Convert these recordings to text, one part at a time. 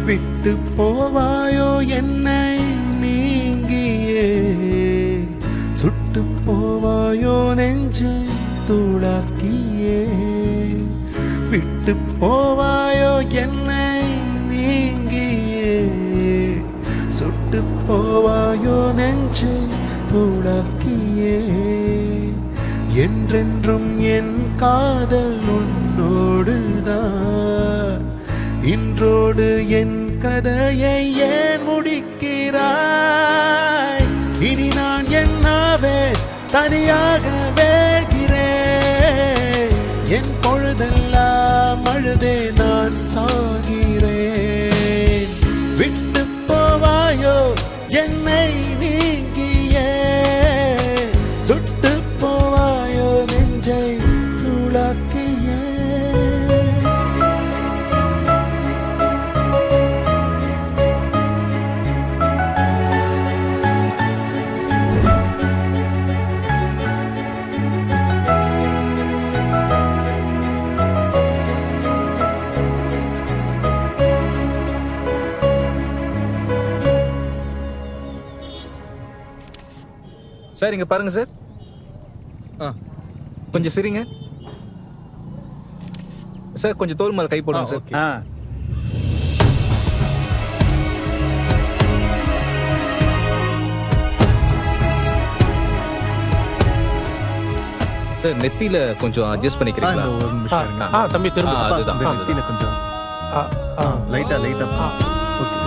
விட்டு போவாயோ என்னை நீங்கியே, சுட்டு போவாயோ நெஞ்சை தூளாக்கியே. விட்டு போவாயோ என்னை நீங்கியே, சுட்டு போவாயோ நெஞ்சை தூளாக்கியே. என்றென்றும் என் காதல் உன்னோடுதான், இன்றோடு என் கதையை ஏன் முடிக்கிறாய்? இனி நான் என்னாவே தனியாக வேகிறேன், என் பொழுதெல்லாம் அழுதே நான் சாகிறேன். விட்டு போவாயோ என்னை நீங்கியே, சுட்டு போவாயோ நெஞ்சை தூளாக்கியே. சார் இங்க பாருங்க சார். கொஞ்சம் சிரிங்க சார். கொஞ்சம் தோல் மேல கை போடுங்க சார். சார் நெத்தியில கொஞ்சம் அட்ஜஸ்ட் பண்ணிக்கிறீங்களா? தம்பி திரும்ப அதுதான் நெத்தியில கொஞ்சம் லைட்டா ஓகே.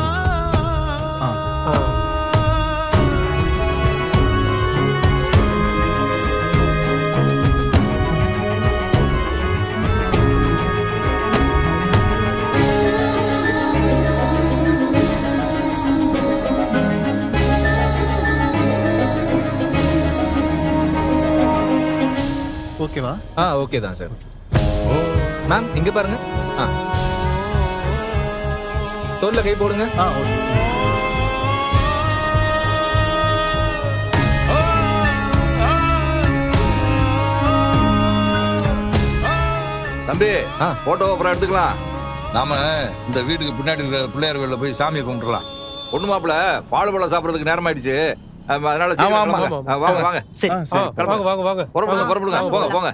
ஓகேவா? ஓகே தான் சார். மேம் இங்க பாருங்க. தோல்ல கை போடுங்க. ஓகே. தம்பி போட்டோ அப்புறம் எடுத்துக்கலாம். நாம இந்த வீட்டுக்கு பின்னாடி இருக்கிற பிள்ளையார் கோயில்ல போய் சாமியை கும்பிட்டுலாம். பொண்ணு மாப்பிள்ள பால் பழம் சாப்பிடறதுக்கு நேரம் ஆயிடுச்சு. அதனால வாங்க வாங்க வாங்க வாங்க புறப்படுங்க போங்க போங்க.